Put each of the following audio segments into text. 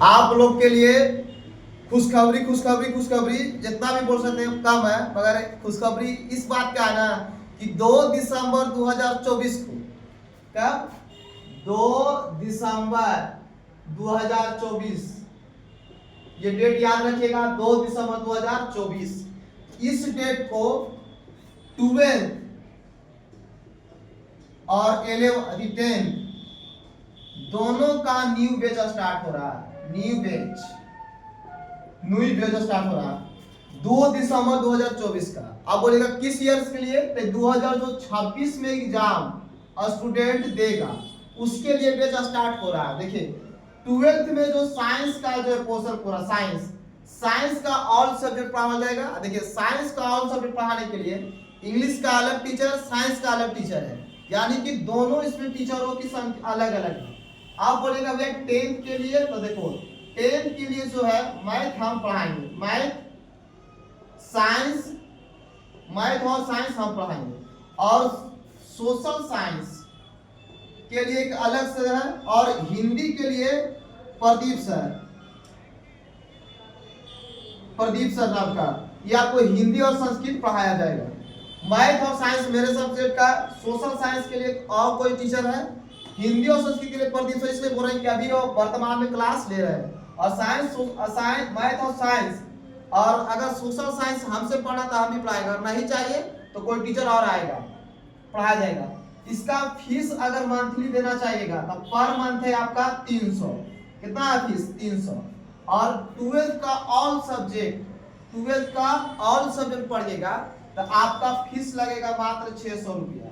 आप लोग के लिए खुशखबरी खुशखबरी खुशखबरी जितना भी बोल सकते हैं कम है, मगर खुशखबरी इस बात का है ना कि 2 दिसंबर 2024 को, कब 2 दिसंबर 2024, ये डेट याद रखिएगा 2 दिसंबर 2024। इस डेट को 12 और 10 दोनों का न्यू बैच स्टार्ट हो रहा है। न्यू बैच स्टार्ट हो रहा है 2 दिसंबर 2024 का। अब बोलेगा किस ईयर्स के लिए? तो 2026 में एग्जाम स्टूडेंट देगा उसके लिए बैच स्टार्ट हो रहा है। देखिए 12th में जो साइंस का जो पोर्शन पूरा साइंस का ऑल सब्जेक्ट पढ़ाया जाएगा। देखिए साइंस का ऑल सब्जेक्ट पढ़ाने के लिए इंग्लिश का अलग टीचर, साइंस का अलग टीचर है, यानी कि दोनों इसमें टीचरों की संख्या अलग अलग है। आप बोलेगा भैया 10th के लिए, तो देखो 10th के लिए जो है मैथ हम पढ़ाएंगे, मैथ और साइंस हम पढ़ाएंगे, और सोशल साइंस के लिए एक अलग से है, और हिंदी के लिए प्रदीप सर नाम का, ये आपको हिंदी और संस्कृत पढ़ाया जाएगा। मैथ और साइंस मेरे सब्जेक्ट का, सोशल साइंस के लिए और कोई टीचर है, हिंदी और संस्कृत के लिए प्रदीप सर, इसलिए बोल रहे हैं कि अभी वो वर्तमान में क्लास ले रहे हैं। और मैथ और साइंस, और अगर सोशल साइंस हमसे पढ़ना तो हम भी पढ़ाएगा, नहीं चाहिए तो कोई टीचर और आएगा, पढ़ाया जाएगा। इसका फीस अगर मंथली देना चाहिएगा तो पर मंथ है आपका 300। कितना है फीस? 300। और 12th का ऑल सब्जेक्ट पढ़िएगा तो आपका फीस लगेगा मात्र 600 रुपया।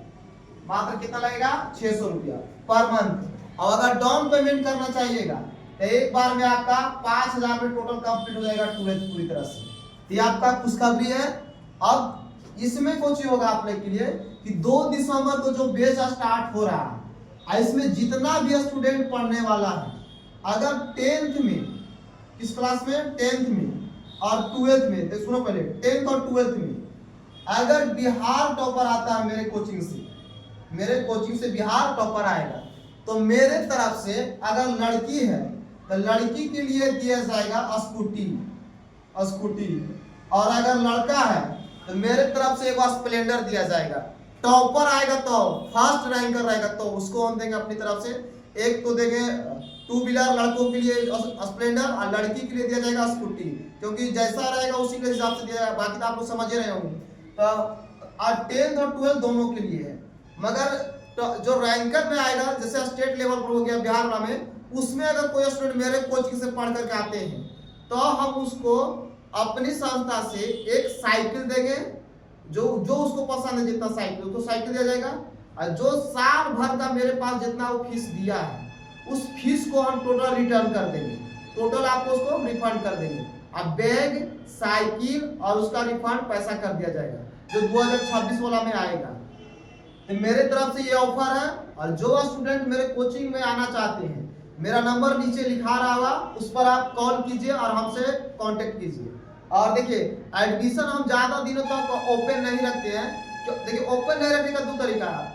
मात्र कितना लगेगा? 600 रुपया पर मंथ। और अगर डाउन पेमेंट करना चाहिएगा तो एक बार में आपका 5000 में टोटल कंप्लीट हो जाएगा 12th पूरी तरह से। ये आपका खुशखबरी है। अब इसमें कुछ होगा आप लोग के लिए कि 2 दिसंबर को जो बैच स्टार्ट हो रहा है, इसमें जितना भी स्टूडेंट पढ़ने वाला है, अगर 10th में, किस क्लास में? 10th में और 12th में, तो सुनो पहले 10th और 12th में अगर बिहार टॉपर आता है मेरे कोचिंग से बिहार टॉपर आएगा, तो मेरे तरफ से अगर लड़की है तो लड़की के लिए दिया जाएगा स्कूटी, और अगर लड़का है तो मेरे तरफ से एक स्प्लेंडर दिया जाएगा। टॉपर आएगा तो फर्स्ट रैंकर रहेगा तो उसको हम देंगे अपनी तरफ से, एक तो देंगे 2 व्हीलर लड़कों के लिए स्प्लेंडर, और लड़की के लिए दिया जाएगा स्कूटी, क्योंकि जैसा रहेगा उसी के हिसाब से दिया जाएगा। बाकी तो आप लोग समझ रहे होंगे। तो 10th और 12th दोनों के लिए है, मगर तो जो रैंकर में आएगा, जैसे स्टेट लेवल पर हो गया बिहार वाला में, उसमें अगर कोई स्टूडेंट मेरे कोचिंग से पढ़ करके आते हैं तो हम उसको अपनी संस्था से एक साइकिल देंगे, जो उसको पसंद है, जितना साइकिल उसको साइकिल दिया जाएगा। और जो साल भर का मेरे पास जितना वो फीस दिया है उस फीस को हम टोटल रिटर्न कर देंगे, टोटल आपको उसको रिफंड कर देंगे। अब बैग, साइकिल और उसका रिफंड पैसा कर दिया जाएगा जो 2026 वाला में आएगा। तो मेरे तरफ से ये ऑफर है, और जो स्टूडेंट मेरे कोचिंग में आना चाहते हैं, मेरा नंबर नीचे लिखा रहा होगा, उस पर आप कॉल कीजिए और हमसे कांटेक्ट कीजिए। और देखिए एडमिशन हम ज्यादा दिनों तक ओपन नहीं रखते हैं। देखिए ओपन नहीं रखने का 2 तरीका है,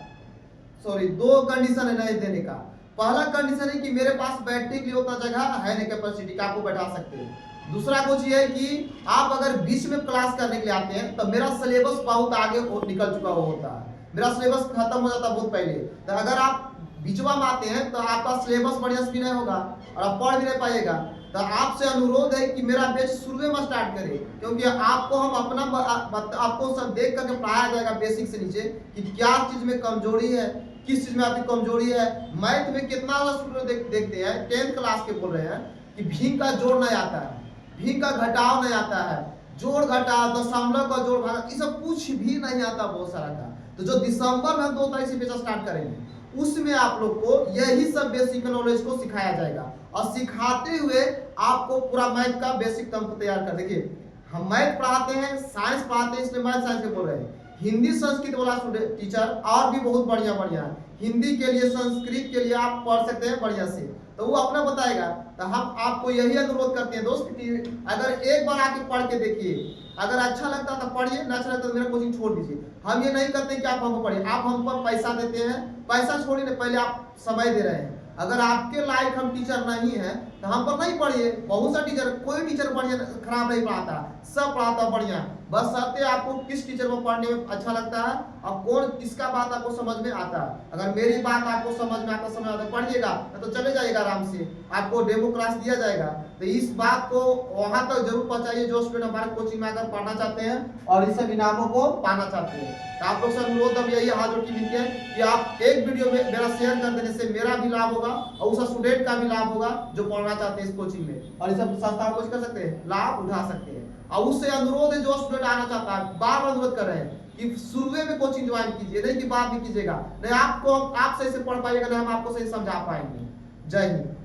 2 कंडीशन है नहीं देने का। पहला कंडीशन है कि मेरे पास बैठने के लिए उतना जगह है नहीं, कैपेसिटी का आपको बैठा सकते हैं। दूसरा कुछ ये है कि आप अगर बीच में क्लास करने के लिए आते हैं तो मेरा सिलेबस बहुत आगे निकल चुका होता है, मेरा सिलेबस खत्म हो जाता है बहुत पहले। तो अगर आप बीचवा में आते हैं तो आपका सिलेबस बढ़िया से भी नहीं होगा और आप पढ़ भी नहीं पाइएगा। तो आपसे अनुरोध है कि मेरा बैच शुरू में स्टार्ट करें, क्योंकि आपको हम आपको सब देख करके पढ़ाया जाएगा बेसिक से नीचे कि क्या चीज में कमजोरी है, किस चीज में आपकी कमजोरी है। मैथ में कितना स्टूडेंट देखते हैं 10th क्लास के बोल रहे हैं कि भी का जोड़ नहीं आता है, भी का घटाव नहीं आता है, जोड़ घटाव, दशमलव का जोड़ भाग, ये सब कुछ भी नहीं आता बहुत सारा का। तो जो दिसंबर में हम 2 तारीख से बैच स्टार्ट करेंगे उसमें आप लोग को यही सब बेसिक नॉलेज को सिखाया जाएगा, और सिखाते हुए आपको पूरा मैथ का बेसिक टर्म को तैयार कर। देखिए हम मैथ पढ़ाते हैं, साइंस पढ़ाते हैं, इसलिए मैथ साइंस के बोल रहे हैं। हिंदी संस्कृत वाला टीचर और भी बहुत बढ़िया है, हिंदी के लिए संस्कृत के लिए आप पढ़ सकते हैं बढ़िया से, तो वो अपना बताएगा। तो हम आपको यही अनुरोध करते हैं दोस्त कि अगर एक बार आके पढ़ के देखिए, अगर अच्छा लगता तो पढ़िए, ना अच्छा लगता तो मेरा कोचिंग छोड़ दीजिए। हम ये नहीं करते कि आप हमको पढ़िए, आप हम पर पैसा देते हैं, पैसा छोड़िए, पहले आप समय दे रहे हैं, अगर आपके लायक हम टीचर नहीं है तो हम पर नहीं पढ़िए। बहुत सा टीचर, कोई टीचर बढ़िया खराब नहीं पढ़ाता, सब पढ़ाता बढ़िया। बस सत्य आपको किस टीचर को पढ़ने में अच्छा लगता है और कौन किसका बात आपको समझ में आता है। अगर मेरी बात आपको समझ में आता पढ़िएगा तो चले जाएगा आराम से, आपको डेमो क्लास दिया जाएगा। तो इस बात को वहां तक जरूर पहुंचाइए जो स्टूडेंट हमारे कोचिंग में आकर पढ़ना चाहते हैं और इस सब इनामों को पाना चाहते हैं। तो आप लोग से अनुरोध अब यही हाथ जोड़ के विनती है कि आप एक वीडियो में मेरा शेयर कर देने से मेरा भी लाभ होगा और उस स्टूडेंट का भी लाभ होगा जो पढ़ना चाहते हैं इस कोचिंग में, और इस सब संस्थाओं को कर सकते हैं, लाभ उठा सकते हैं। और उससे अनुरोध है जो स्टूडेंट आना चाहता है, बार बार अनुरोध कर रहे हैं कि शुरू में कोचिंग ज्वाइन कीजिए, नहीं कि बाद में कीजिएगा। नहीं आपको आप सही से पढ़ पाइएगा, नहीं हम आपको सही समझा पाएंगे। जय हिंद।